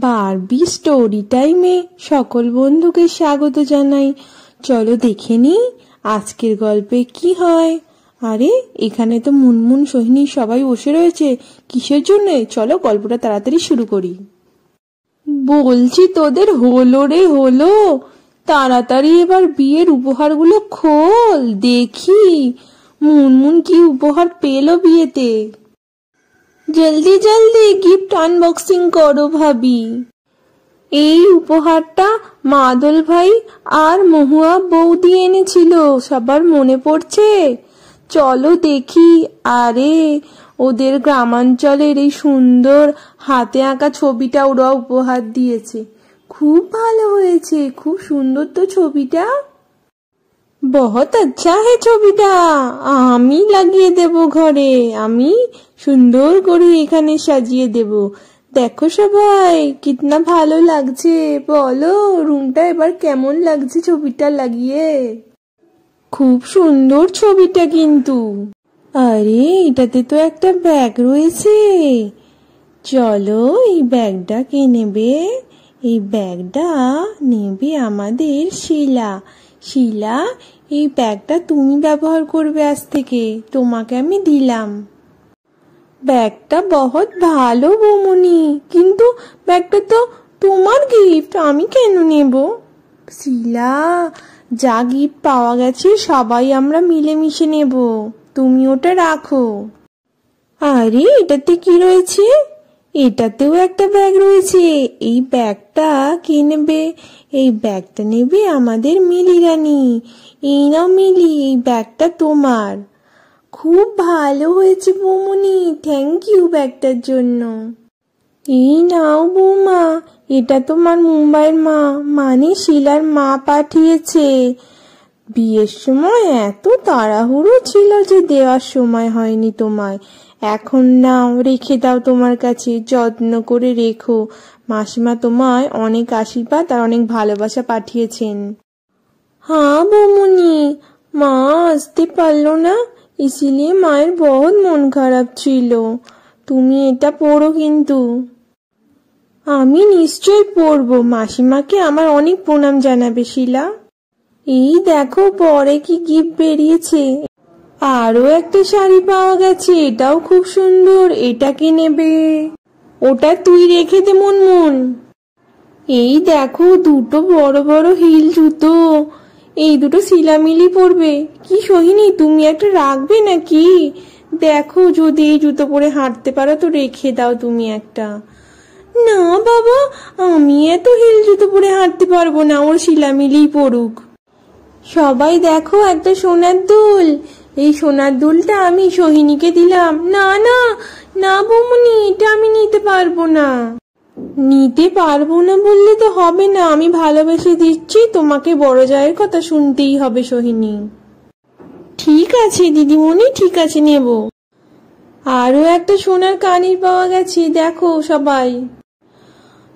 Barbie story টাইমে সকল বন্ধুকে স্বাগত জানাই। চলো দেখে নি আজকের গল্পে কি হয়। আরে এখানে তো মুনমুন, সোহিনী সবাই বসে রয়েছে, কিসের জন্য? চলো গল্পটা তাড়াতাড়ি শুরু করি। বলছি তোদের হলো রে হলো, তাড়াতাড়ি এবার বিয়ের উপহারগুলো খোল, দেখি মুনমুন কি উপহার পেলো বিয়েতে। জলদি জলদি গিফট আনবক্সিং করো ভাবি। এই উপহারটা মাদল ভাই আর মহুয়া বৌদি এনেছিল, সবার মনে পড়ছে? চলো দেখি। আরে ওদের গ্রামাঞ্চলের এই সুন্দর হাতে আঁকা ছবিটা ওরা উপহার দিয়েছে, খুব ভালো হয়েছে, খুব সুন্দর তো ছবিটা। বহুত আচ্ছা হে ছবিটা, আমি লাগিয়ে দেব ঘরে, আমি সুন্দর করে এখানে সাজিয়ে দেব। দেখো সবাই কিতনা ভালো লাগছে, বলো রুমটা এবার কেমন লাগছে ছবিটা লাগিয়ে? খুব সুন্দর ছবিটা কিন্তু। আরে এটাতে তো একটা ব্যাগ রয়েছে, চলো এই ব্যাগটা কে নেবে? এই ব্যাগটা নেবে আমাদের শিলা। শিলা, এই ব্যাগটা তুমি ব্যবহার করবে আজ থেকে, তোমাকে আমি দিলাম। ব্যাগটা বহুত ভালো বৌমনি, কিন্তু ব্যাগটা তো তোমার গিফট, আমি কেন নেব? শিলা, যা গিফট পাওয়া গেছে সবাই আমরা মিলেমিশে নেব, তুমি ওটা রাখো। আরে এটাতে কি রয়েছে? এটাতেও একটা ব্যাগ রয়েছে, এই ব্যাগটা কে নেবে? এই ব্যাগটা নেবে আমাদের মিলি রানী। এই নাও মিলি, এই ব্যাগটা তোমার। খুব ভালো হয়েছে বৌমনি, থ্যাংক ইউ ব্যাগটার জন্য। এই নাও বৌমা, এটা তোমার মুম্বাইয়ের মা, মানে শিলার মা পাঠিয়েছে। বিয়ের সময় এত তাড়াহুড়ো ছিল যে দেওয়ার সময় হয়নি তোমায়। এখন নাও, রেখে দাও তোমার কাছে, যত্ন করে রেখো। মাসিমা তোমায় অনেক আশীর্বাদ আর অনেক ভালোবাসা পাঠিয়েছেন। হ্যাঁ বৌমনি, মা আসতে পারলো না, ইসিলিয়ে মায়ের বহুত মন খারাপ ছিল। তুমি এটা পড়ো কিন্তু। আমি নিশ্চয় পড়বো, মাসিমাকে আমার অনেক প্রণাম জানাবে শিলা। এই দেখো পরে কি গিফট বেরিয়েছে, আরো একটা শাড়ি পাওয়া গেছে, এটাও খুব সুন্দর, এটা কে নেবে? ওটা তুই রেখে দে মুনমুন। এই দেখো দুটো বড় বড় হিল জুতো, এই দুটো শিলা মিলি পরবে। কি সোহিনী, তুমি একটা রাখবে নাকি? দেখো যদি এই জুতো পরে হাঁটতে পারো তো রেখে দাও তুমি একটা। না বাবা, আমি এত হিল জুতো পরে হাঁটতে পারবো না, ওর শিলা মিলি পড়ুক। সবাই দেখো একটা সোনার দুল, এই সোনার দুলটা আমি সোহিনীকে দিলাম। না না না বৌমনি, এটা আমি নিতে পারবো না। নিতে পারবো না বললে তো হবে না, আমি ভালোবেসে দিচ্ছি, তোমাকে বড় জায়ের কথা শুনতেই হবে সোহিনী। ঠিক আছে দিদিমণি, ঠিক আছে নেব। আরো একটা সোনার কানের পাওয়া গেছে, দেখো সবাই,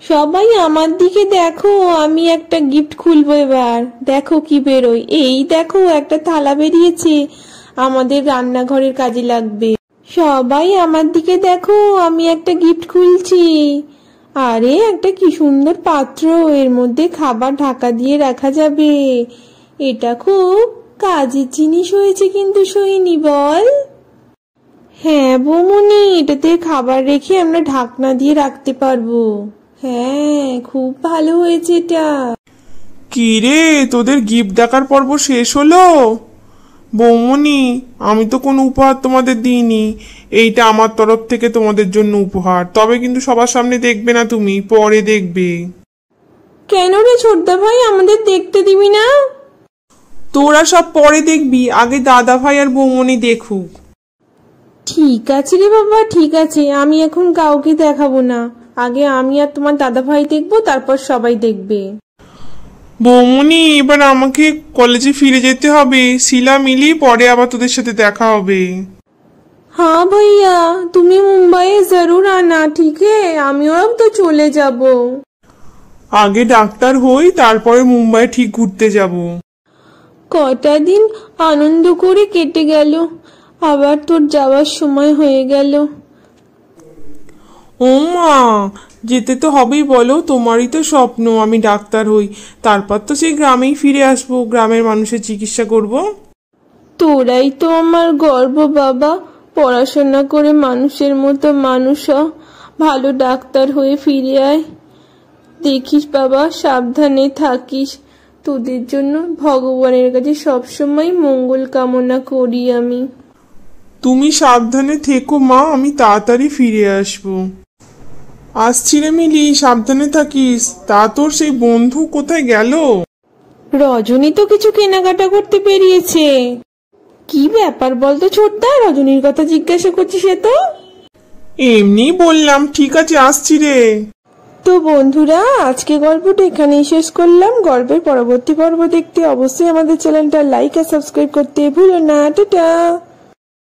সবাই আমার দিকে দেখো, আমি একটা গিফট খুলবো এবার, দেখো কি বেরোয়। এই দেখো একটা থালা বেরিয়েছে, আমাদের রান্নাঘরের কাজে লাগবে। সবাই আমার দিকে দেখো, আমি একটা গিফট খুলছি। আরে একটা কি সুন্দর পাত্র, এর মধ্যে খাবার ঢাকা দিয়ে রাখা যাবে। এটা খুব কাজের জিনিস হয়েছে কিন্তু সোহিনী, বল? হ্যাঁ বৌমনি, এটাতে খাবার রেখে আমরা ঢাকনা দিয়ে রাখতে পারবো। হ্যাঁ খুব ভালো হয়েছে এটা। কি রে, তোদের গিফট দেখার পর্ব শেষ হলো? বৌমনি, আমি তো কোনো উপহার তোমাদের দিইনি, এইটা আমার তরফ থেকে তোমাদের জন্য উপহার, তবে কিন্তু সবার সামনে দেখবে না তুমি, পরে দেখবে। কেন রে ছোটদা ভাই, আমাদের দেখতে দিবি না? তোরা সব পরে দেখবি, আগে দাদা ভাই আর বৌমনি দেখুক। ঠিক আছে রে বাবা, ঠিক আছে, আমি এখন কাউকে দেখাবো না, আগে আমি আর তোমার দাদা ভাই দেখবো, তারপর সবাই দেখবে। বৌমনি, এবার আমাকে কলেজে ফিরে যেতে হবে, শিলা মিলি পরে আবার তোদের সাথে দেখা হবে। हाँ भैया, তুমি মুম্বাইয়ে জরুর আনা, ঠিক আমিও अब তো চলে যাব। আগে ডাক্তার হই, তারপরে মুম্বাই ঠিক ঘুরতে যাব। কটা দিন আনন্দ করে কেটে গেল, আবার তোর যাওয়ার সময় হয়ে গেল। ও মা, যেতে তো হবেই, বলো, তোমারই তো স্বপ্ন আমি ডাক্তার হই, তারপর তো সেই গ্রামেই ফিরে আসবো, গ্রামের মানুষের চিকিৎসা করব। তোরাই তো আমার গর্ব বাবা। পড়াশোনা করে মানুষের মতো মানুষ হ, ভালো ডাক্তার হয়ে ফিরে আয়। দেখিস বাবা, সাবধানে থাকিস। তোদের জন্য ভগবানের কাছে সবসময় মঙ্গল কামনা করি আমি। তুমি সাবধানে থেকো মা, আমি তাড়াতাড়ি ফিরে আসবো। আসছি রে মিলি, সাবধানে থাকিস। তা তোর সেই বন্ধু কোথায় গেল? রজনী তো কিছু কেনাকাটা করতে বেরিয়েছে। কি ব্যাপার বলতো ছোটদা, রজনীর কথা জিজ্ঞাসা করছিস? সে তো এমনি বললাম, ঠিক আছে আসছি রে। তো বন্ধুরা, আজকে গল্পটা এখানেই শেষ করলাম। গল্পের পরবর্তী পর্ব দেখতে অবশ্যই আমাদের চ্যানেলটা লাইক আর সাবস্ক্রাইব করতে ভুলো না। টাটা।